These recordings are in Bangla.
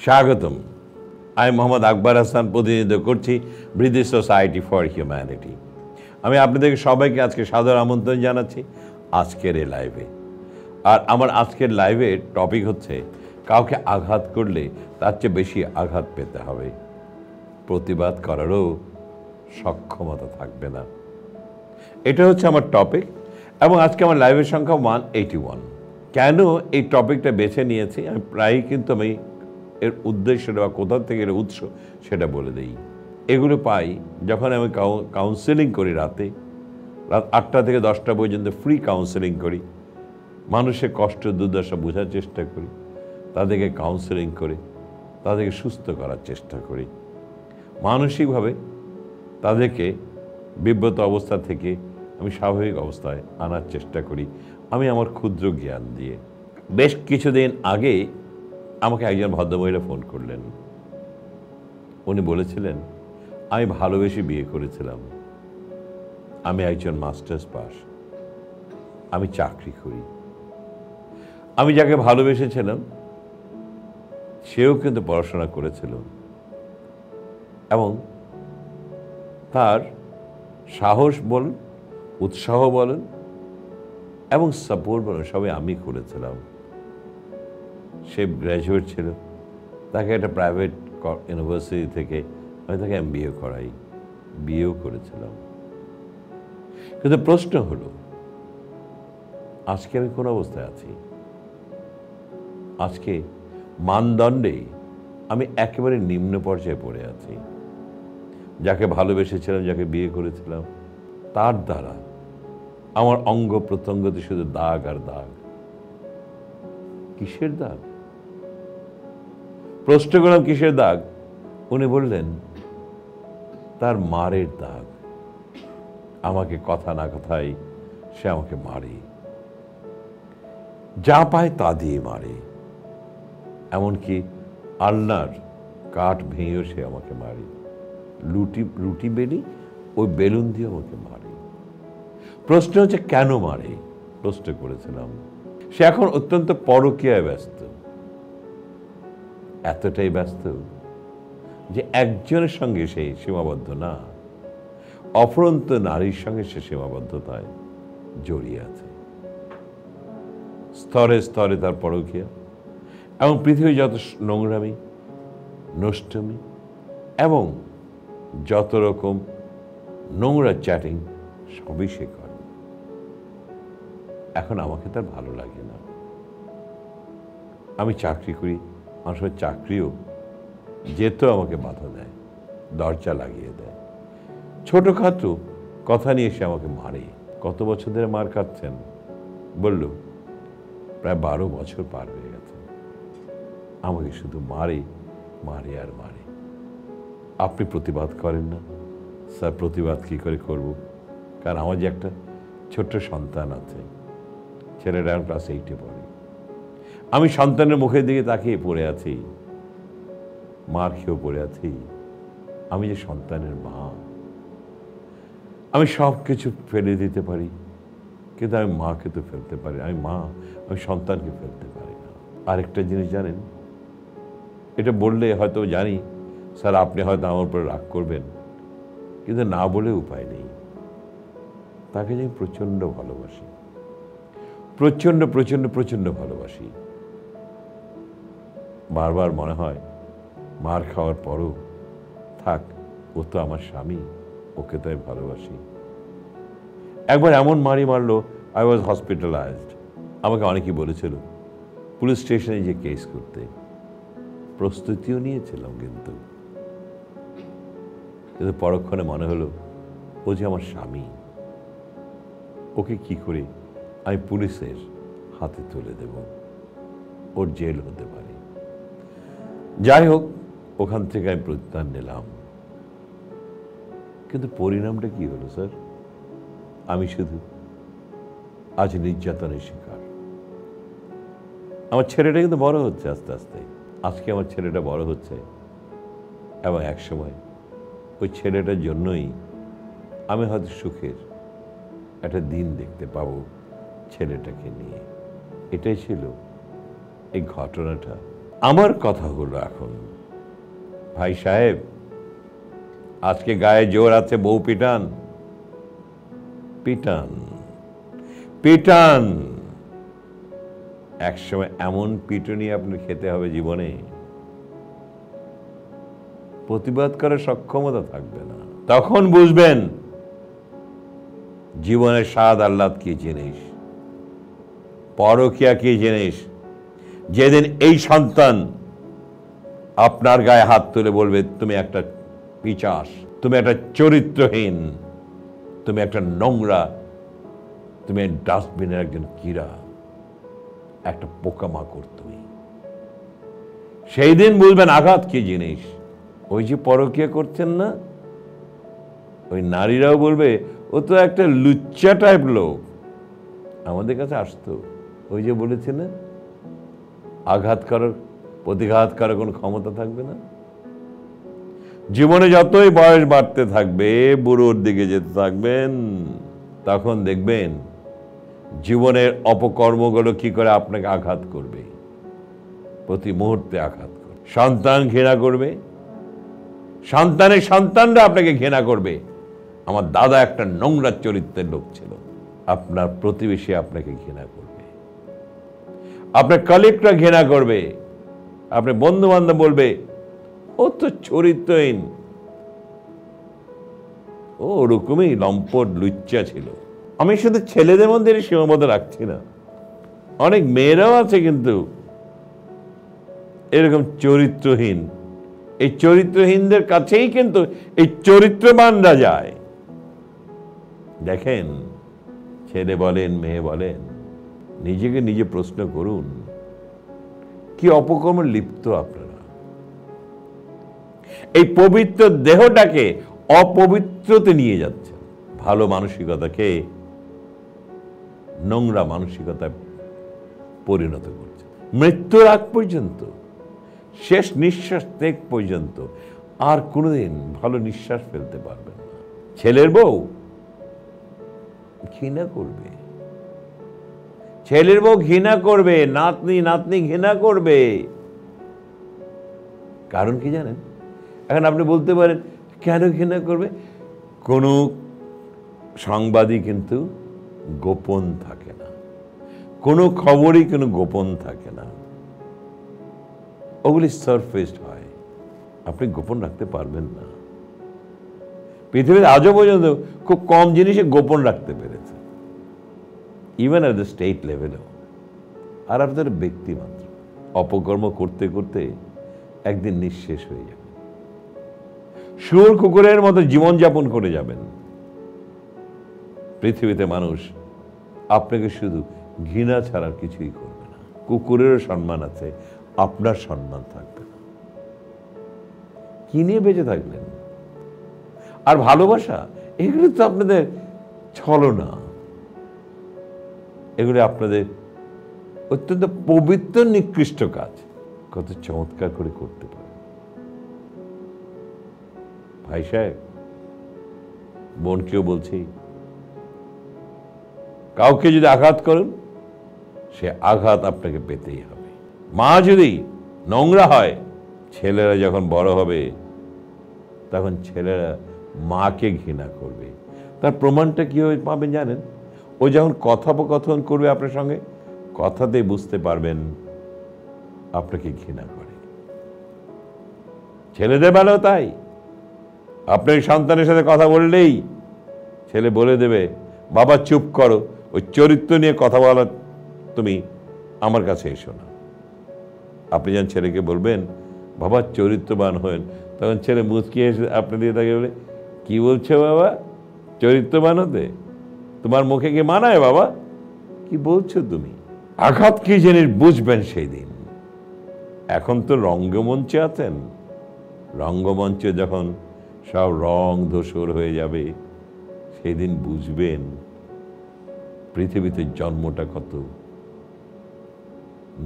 স্বাগতম। আমি মোহাম্মদ আকবর হাসান, প্রতিনিধিত্ব করছি ব্রিটিশ সোসাইটি ফর হিউম্যানিটি। আমি আপনাদেরকে সবাইকে আজকে সাদর আমন্ত্রণ জানাচ্ছি আজকের এই লাইভে। আর আমার আজকের লাইভের টপিক হচ্ছে কাউকে আঘাত করলে তার চেয়ে বেশি আঘাত পেতে হবে, প্রতিবাদ করারও সক্ষমতা থাকবে না। এটা হচ্ছে আমার টপিক এবং আজকে আমার লাইভের সংখ্যা 181। কেন এই টপিকটা বেছে নিয়েছি আমি প্রায়ই কিন্তু আমি এর উদ্দেশ্যটা বা কোথা থেকে এর উৎস সেটা বলে দিই। এগুলো পাই যখন আমি কাউন্সেলিং করি, রাত 8টা থেকে 10টা পর্যন্ত ফ্রি কাউন্সেলিং করি। মানুষের কষ্ট দুর্দশা বোঝার চেষ্টা করি, তাদেরকে কাউন্সেলিং করে তাদেরকে সুস্থ করার চেষ্টা করি, মানসিকভাবে তাদেরকে বিব্রত অবস্থা থেকে আমি স্বাভাবিক অবস্থায় আনার চেষ্টা করি আমি আমার ক্ষুদ্র জ্ঞান দিয়ে। বেশ কিছুদিন আগে আমাকে একজন ভদ্রমহিলা ফোন করলেন। উনি বলেছিলেন, আমি ভালোবেসে বিয়ে করেছিলাম, আমি একজন মাস্টার্স পাস, আমি চাকরি করি। আমি যাকে ভালোবেসেছিলাম সেও কিন্তু পড়াশোনা করেছিল এবং তার সাহস বলেন, উৎসাহ বলেন এবং সাপোর্ট বলেন সবই আমি করেছিলাম। সে গ্র্যাজুয়েট ছিল, তাকে একটা প্রাইভেট ইউনিভার্সিটি থেকে আমি তাকে MBA করাই, বিয়েও করেছিলাম। কিন্তু প্রশ্ন হলো, আজকে আমি কোন অবস্থায় আছি? আজকে মানদণ্ডে আমি একেবারে নিম্ন পর্যায়ে পড়ে আছি। যাকে ভালোবেসেছিলাম, যাকে বিয়ে করেছিলাম, তার দ্বারা আমার অঙ্গ প্রত্যঙ্গতে শুধু দাগ আর দাগ। কিসের দাগ? প্রশ্ন করলাম কিসের দাগ? উনি বললেন তার মারের দাগ। আমাকে কথা না কথাই সে আমাকে মারে, যা পায় তা দিয়ে মারে, এমনকি আলনার কাঠ ভেঙেও সে আমাকে মারে, রুটি বেলি ওই বেলুন দিয়ে আমাকে মারে। প্রশ্ন হচ্ছে কেন মারে? প্রশ্ন করেছিলাম। সে এখন অত্যন্ত পরকীয়ায় ব্যস্ত, এতটাই ব্যস্ত যে একজনের সঙ্গে সে সীমাবদ্ধ না, অফুরন্ত নারীর সঙ্গে সে সীমাবদ্ধতায় জড়িয়ে আছে। স্তরে স্তরে তার পরকীয়া এবং পৃথিবীর যত নোংরামি, নষ্টমী এবং যত রকম নোংরা চ্যাটিং সবই সে করে। এখন আমাকে তার ভালো লাগে না। আমি চাকরি করি, মানুষের চাকরিও যেতেও আমাকে বাধা দেয়, দরজা লাগিয়ে দেয়, ছোটখাটো কথা নিয়ে সে আমাকে মারে। কত বছর ধরে মার খাচ্ছেন? বলল প্রায় 12 বছর পার হয়ে গেছে। আমাকে শুধু মারে, মারে আর মারে। আপনি প্রতিবাদ করেন না? স্যার, প্রতিবাদ কি করে করব? কারণ আমার যে একটা ছোট্ট সন্তান আছে, ছেলেটা এখন ক্লাস 8-এ পড়ে। আমি সন্তানের মুখের দিকে তাকিয়ে পড়ে আছি, মার খেয়েও পড়ে আছি। আমি যে সন্তানের মা, আমি সব কিছু ফেলে দিতে পারি, কিন্তু আমি মাকে তো ফেলতে পারি। আমি মা, আমি সন্তানকে ফেলতে পারি না। আরেকটা জিনিস জানেন, এটা বললে হয়তো জানি স্যার আপনি হয়তো আমার উপর রাগ করবেন, কিন্তু না বলে উপায় নেই। তাকে যে প্রচণ্ড ভালোবাসি, প্রচণ্ড প্রচণ্ড প্রচণ্ড ভালোবাসি। বারবার মনে হয় মার খাওয়ার পরও থাক, ও তো আমার স্বামী, ওকে তো আমি ভালোবাসি। একবার এমন মারি মারলো, আই ওয়াজ হসপিটালাইজড। আমাকে অনেকেই বলেছিল পুলিশ স্টেশনে যে কেস করতে, প্রস্তুতিও নিয়েছিলাম, কিন্তু পরক্ষণে মনে হলো ও যে আমার স্বামী, ওকে কি করে আমি পুলিশের হাতে তুলে দেব, ওর জেল হতে পারে। যাই হোক, ওখান থেকে আমি প্রত্যাহার নিলাম। কিন্তু পরিণামটা কি হলো স্যার? আমি শুধু আজ নির্যাতনের শিকার। আমার ছেলেটা কিন্তু বড় হচ্ছে আস্তে আস্তে। আজকে আমার ছেলেটা বড় হচ্ছে এবং একসময় ওই ছেলেটার জন্যই আমি হয়তো সুখের একটা দিন দেখতে পাবো ছেলেটাকে নিয়ে। এটাই ছিল এই ঘটনাটা আমার কথা হলো এখন, ভাই সাহেব, আজকে গায়ে জোর আছে, বউ পিটান, পিটান, পিটান। একসময় এমন পিটুনি আপনার খেতে হবে জীবনে, প্রতিবাদ করার সক্ষমতা থাকবে না। তখন বুঝবেন জীবনের স্বাদ আহ্লাদ কি জিনিস, পরকীয়া কি জিনিস। যেদিন এই সন্তান আপনার গায়ে হাত তুলে বলবে তুমি একটা পিশাচ, তুমি একটা চরিত্রহীন, তুমি একটা নোংরা, তুমি ডাস্টবিনের একজন কীড়া, একটা পোকামাকড় তুমি, সেই দিন বুঝবেন আঘাত কি জিনিস। ওই যে পরকীয়া করছেন না, ওই নারীরাও বলবে ও তো একটা লুচ্চা টাইপ লোক। আমাদের কাছে আসতো, ওই যে বলেছে না, আঘাত করার, প্রতিঘাত করার কোনো ক্ষমতা থাকবে না। জীবনে যতই বয়স বাড়তে থাকবে, বুড়োর দিকে যেতে থাকবেন, তখন দেখবেন জীবনের অপকর্মগুলো কি করে আপনাকে আঘাত করবে, প্রতি মুহূর্তে আঘাত করবে। সন্তান ঘৃণা করবে, সন্তানের সন্তানরা আপনাকে ঘৃণা করবে। আমার দাদা একটা নোংরা চরিত্রের লোক ছিল। আপনার প্রতিবেশী আপনাকে ঘৃণা করবে, আপনার কলিগরা ঘৃণা করবে, আপনার বন্ধু বান্ধব বলবে ও তো চরিত্রহীন, ও ওরকমই লম্পট লুচ্চা ছিল। আমি শুধু ছেলেদের মধ্যে সীমাবদ্ধ রাখছি না, অনেক মেয়েরাও আছে কিন্তু এরকম চরিত্রহীন। এই চরিত্রহীনদের কাছেই কিন্তু এই চরিত্রবানরা যায়। দেখেন, ছেলে বলেন মেয়ে বলেন, নিজেকে নিজে প্রশ্ন করুন, কি অপকর্মে লিপ্ত আপনারা? এই পবিত্র দেহটাকে অপবিত্রতে নিয়ে যাচ্ছেন, ভালো মানসিকতাকে নোংরা মানসিকতায় পরিণত করছে। মৃত্যুর আগ পর্যন্ত, শেষ নিঃশ্বাস ত্যাগ পর্যন্ত আর কোনোদিন ভালো নিঃশ্বাস ফেলতে পারবেন না। ছেলের বউ ঘৃণা করবে, ছেলের বউ ঘৃণা করবে, নাতনি নাতনি ঘৃণা করবে। কারণ কি জানেন? এখন আপনি বলতে পারেন কেন ঘৃণা করবে? কোনো সংবাদই কিন্তু গোপন থাকে না, কোনো খবরই কোনো গোপন থাকে না, ওগুলি সারফেসড হয়, আপনি গোপন রাখতে পারবেন না। পৃথিবীর আজও পর্যন্ত খুব কম জিনিসে গোপন রাখতে পেরেছে, ইভেন অ্যাট দ্য স্টেট লেভেলেও। আর আপনাদের ব্যক্তি মাত্র অপকর্ম করতে করতে একদিন নিঃশেষ হয়ে যাবে, শুয়োর কুকুরের মতো জীবনযাপন করে যাবেন। পৃথিবীতে মানুষ আপনাকে শুধু ঘৃণা ছাড়া কিছুই করবে না। কুকুরেরও সম্মান আছে, আপনার সম্মান থাকবে না। কি নিয়ে বেঁচে থাকলেন? আর ভালোবাসা, এগুলো তো আপনাদের ছলনা, এগুলো আপনাদের অত্যন্ত পবিত্র নিকৃষ্ট কাজ। কত চমৎকার করে করতে পারে। ভাই সাহেব, বোনকেও বলছি, কাউকে যদি আঘাত করেন, সে আঘাত আপনাকে পেতেই হবে। মা যদি নোংরা হয়, ছেলেরা যখন বড় হবে তখন ছেলেরা মাকে ঘৃণা করবে। তার প্রমাণটা কিভাবে পাবেন জানেন? ও যখন কথোপকথন করবে আপনার সঙ্গে, কথাতেই বুঝতে পারবেন আপনাকে ঘৃণা করে। ছেলেদের বেলাও তাই। আপনার সন্তানের সাথে কথা বললেই ছেলে বলে দেবে, বাবা চুপ করো, ওই চরিত্র নিয়ে কথা বলা তুমি আমার কাছে এসো না। আপনি যখন ছেলেকে বলবেন বাবা চরিত্রবান হন, তখন ছেলে মুচকিয়ে এসে আপনি দিয়ে তাকে বলে, কি বলছো বাবা, চরিত্রবান হতে তোমার মুখে কি মানায় বাবা, কি বলছো তুমি? আঘাত কি জিনিস বুঝবেন সেই দিন। এখন তো রঙ্গমঞ্চে আছেন, রঙ্গমঞ্চে যখন সব রং ধূসর হয়ে যাবে, সেই দিন বুঝবেন পৃথিবীতে জন্মটা কত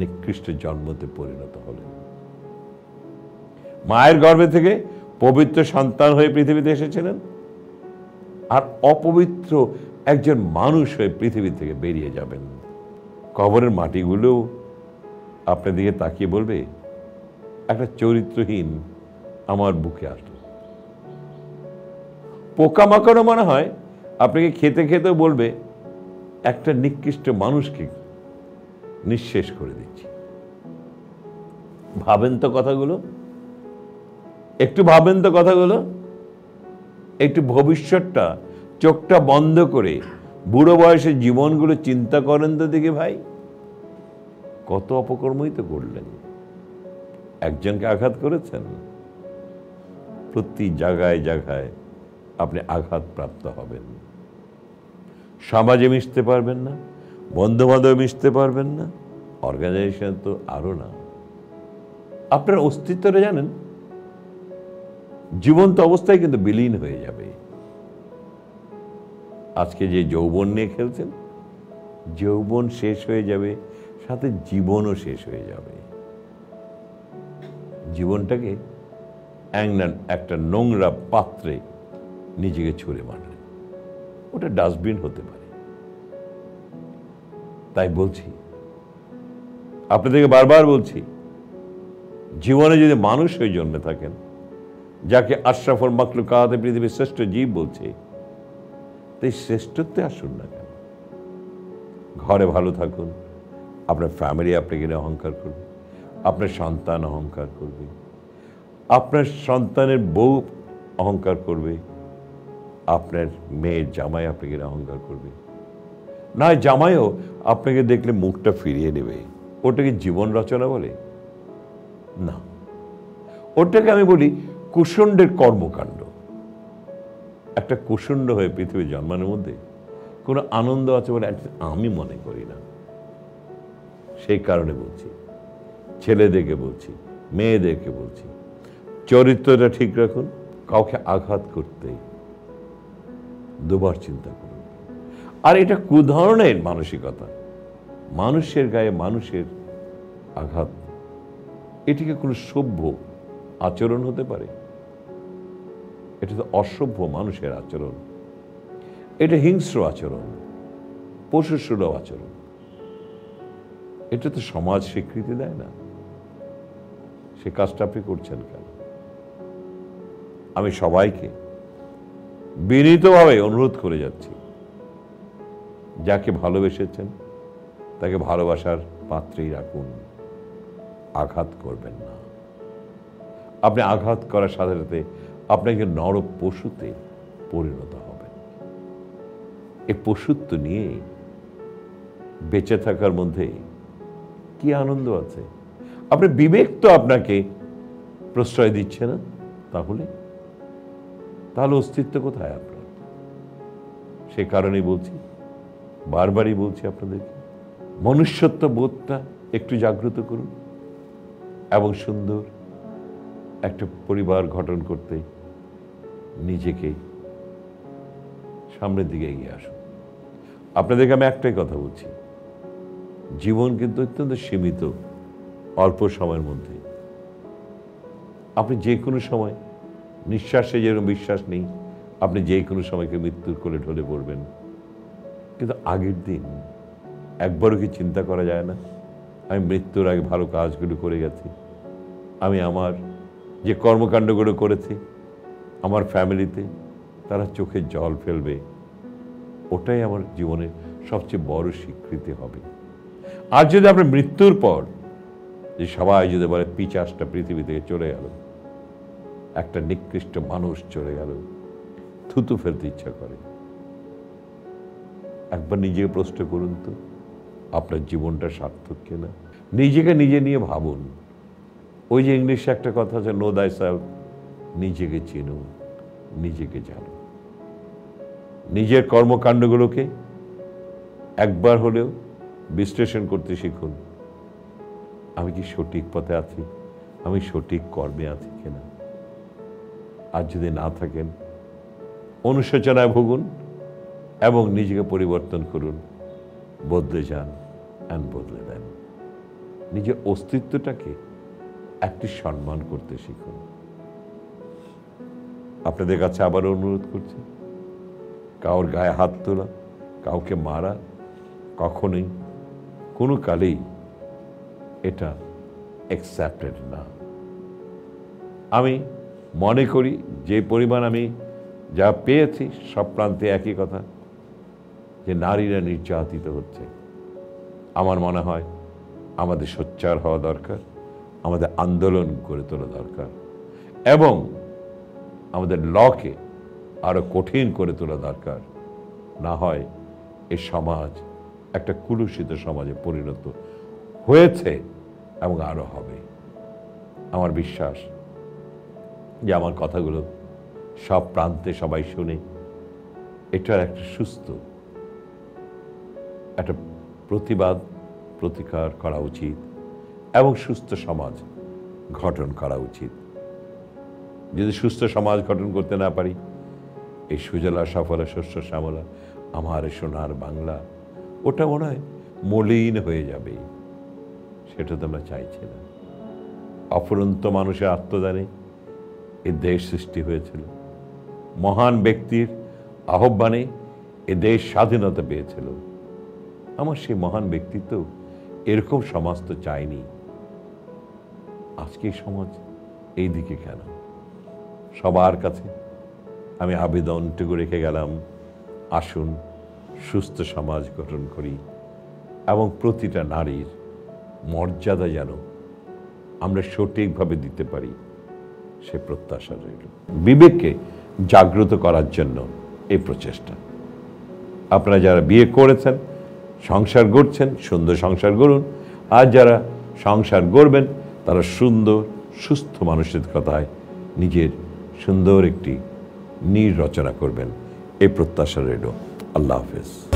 নিকৃষ্ট জন্মতে পরিণত হলেন। মায়ের গর্ভে থেকে পবিত্র সন্তান হয়ে পৃথিবীতে এসেছিলেন, আর অপবিত্র একজন মানুষ হয়ে পৃথিবী থেকে বেরিয়ে যাবেন। কবরের মাটিগুলো আপনার দিকে তাকিয়ে বলবে, একটা চরিত্রহীন আমার বুকে আসলো। পোকামাকড়ও মনে হয় আপনাকে খেতে খেতেও বলবে একটা নিকৃষ্ট মানুষকে নিঃশেষ করে দিচ্ছি। ভাবেন তো কথাগুলো, একটু ভাবেন তো কথাগুলো, একটু ভবিষ্যৎটা চোখটা বন্ধ করে বুড়ো বয়সে জীবনগুলো চিন্তা করেন তো দেখি ভাই। কত অপকর্মই তো করলেন, একজনকে আঘাত করেছেন, প্রতি জায়গায় জায়গায় আপনি আঘাতপ্রাপ্ত হবেন। সমাজে মিশতে পারবেন না, বন্ধু বান্ধব মিশতে পারবেন না, অর্গানাইজেশন তো আরো না। আপনার অস্তিত্বটা জানেন জীবন্ত অবস্থায় কিন্তু বিলীন হয়ে যাবে। আজকে যে যৌবন নিয়ে খেলছেন, যৌবন শেষ হয়ে যাবে, সাথে জীবনও শেষ হয়ে যাবে। জীবনটাকে একটা নোংরা পাত্রে নিজেকে ছুঁড়ে মারলেন, ওটা ডাস্টবিন হতে পারে। তাই বলছি, আপনাদেরকে বারবার বলছি, জীবনে যদি মানুষ হয়ে জন্মে থাকেন, যাকে আশরাফুল মাখলুকাত পৃথিবীর শ্রেষ্ঠ জীব বলছে, তাই শ্রেষ্ঠত্বে আসুন না কেন? ঘরে ভালো থাকুন, আপনার ফ্যামিলি আপনাকে নিয়ে অহংকার করবে, আপনার সন্তান অহংকার করবে, আপনার সন্তানের বউ অহংকার করবে, আপনার মেয়ের জামাই আপনাকে নিয়ে অহংকার করবে, না জামাইও আপনাকে দেখলে মুখটা ফিরিয়ে নেবে। ওটাকে জীবন রচনা বলে না, ওটাকে আমি বলি কুষণ্ডের কর্মকাণ্ড। একটা কুষণ্ড হয়ে পৃথিবীর জন্মানোর মধ্যে কোনো আনন্দ আছে বলে আমি মনে করি না। সেই কারণে বলছি, ছেলেদেরকে বলছি, মেয়েদেরকে বলছি, চরিত্রটা ঠিক রাখুন। কাউকে আঘাত করতে দুবার চিন্তা করুন। আর এটা কুধরনের মানসিকতা, মানুষের গায়ে মানুষের আঘাত, এটিকে কোনো সভ্য আচরণ হতে পারে? এটা তো অসভ্য মানুষের আচরণ, এটা হিংস্র আচরণ, পশুসুলভ আচরণ। এটা তো সমাজ স্বীকৃতি দেয় না। সে কাজটা আপনি করছেন কেন? আমি সবাইকে বিনীতভাবে অনুরোধ করে যাচ্ছি, যাকে ভালোবেসেছেন তাকে ভালোবাসার পাত্রেই রাখুন, আঘাত করবেন না। আপনি আঘাত করার সাথে সাথে আপনাকে নর পশুতে পরিণত হবেন। এই পশুত্ব নিয়ে বেঁচে থাকার মধ্যে কি আনন্দ আছে? আপনার বিবেক তো আপনাকে প্রশ্রয় দিচ্ছে না, তাহলে অস্তিত্ব কোথায় আপনার? সে কারণেই বলছি, বারবারই বলছি আপনাদেরকে, মনুষ্যত্ব বোধটা একটু জাগ্রত করুন এবং সুন্দর একটা পরিবার গঠন করতে নিজেকে সামনের দিকে এগিয়ে আসুন। আপনাদেরকে আমি একটাই কথা বলছি, জীবন কিন্তু অত্যন্ত সীমিত, অল্প সময়ের মধ্যে। আপনি যে কোনো সময়, নিঃশ্বাসে যেরকম বিশ্বাস নেই, আপনি যে কোনো সময়কে মৃত্যুর কোলে ঢলে পড়বেন। কিন্তু আগের দিন একবারও কি চিন্তা করা যায় না, আমি মৃত্যুর আগে ভালো কাজগুলো করে গেছি, আমি আমার যে কর্মকাণ্ডগুলো করেছি আমার ফ্যামিলিতে, তারা চোখে জল ফেলবে, ওটাই আমার জীবনের সবচেয়ে বড় স্বীকৃতি হবে। আর যদি আপনার মৃত্যুর পর যে সবাই যদি বলে পিচাসটা পৃথিবী থেকে চলে গেল, একটা নিকৃষ্ট মানুষ চলে গেল, থুতু ফেলতে ইচ্ছা করে। একবার নিজেকে প্রশ্ন করুন তো, আপনার জীবনটা সার্থক কিনা? নিজেকে নিজে নিয়ে ভাবুন। ওই যে ইংলিশে একটা কথা আছে, নো দাই সেলফ, নিজেকে চিনো, নিজেকে জানো। নিজের কর্মকাণ্ডগুলোকে একবার হলেও বিশ্লেষণ করতে শিখুন। আমি কি সঠিক পথে আছি? আমি সঠিক কর্মে আছি কিনা? আর যদি না থাকেন, অনুশোচনায় ভুগুন এবং নিজেকে পরিবর্তন করুন, বদলে যান এবং বদলে দেন। নিজের অস্তিত্বটাকে একটি সম্মান করতে শিখুন। আপনাদের কাছে আবারও অনুরোধ করছি, কারোর গায়ে হাত তোলা, কাউকে মারা কখনোই কোনো কালেই এটা অ্যাকসেপ্টেড না। আমি মনে করি যে পরিমাণ আমি যা পেয়েছি সব প্রান্তে একই কথা, যে নারীরা নির্যাতিত হচ্ছে। আমার মনে হয় আমাদের সোচ্চার হওয়া দরকার, আমাদের আন্দোলন গড়ে তোলা দরকার এবং আমাদের লকে আরো কঠিন করে তোলা দরকার। না হয় এই সমাজ একটা কুলুষিত সমাজে পরিণত হয়েছে এবং আরো হবে। আমার বিশ্বাস যে আমার কথাগুলো সব প্রান্তে সবাই শুনে এটার একটা সুস্থ একটা প্রতিবাদ প্রতিকার করা উচিত এবং সুস্থ সমাজ গঠন করা উচিত। যদি সুস্থ সমাজ গঠন করতে না পারি, এই সুজলা সফলা শস্য শ্যামলা আমার সোনার বাংলা, ওটা মনে হয় মলিন হয়ে যাবে। সেটা তো আমরা চাইছি না। অফুরন্ত মানুষের আত্মদানে এ দেশ সৃষ্টি হয়েছিল, মহান ব্যক্তির আহ্বানে এ দেশ স্বাধীনতা পেয়েছিল। আমার সেই মহান ব্যক্তিত্ব এরকম সমাজ তো চাইনি। আজকে সমাজ এই দিকে কেন? সবার কাছে আমি আবেদনটুকু রেখে গেলাম, আসুন সুস্থ সমাজ গঠন করি এবং প্রতিটা নারীর মর্যাদা যেন আমরা সঠিকভাবে দিতে পারি, সে প্রত্যাশা রইল। বিবেককে জাগ্রত করার জন্য এই প্রচেষ্টা। আপনারা যারা বিয়ে করেছেন, সংসার গড়ছেন, সুন্দর সংসার গড়ুন। আর যারা সংসার গড়বেন তারা সুন্দর সুস্থ মানসিকতায় নিজের সুন্দর একটি নীড় রচনা করবেন, এই প্রত্যাশা রইল। আল্লাহ হাফেজ।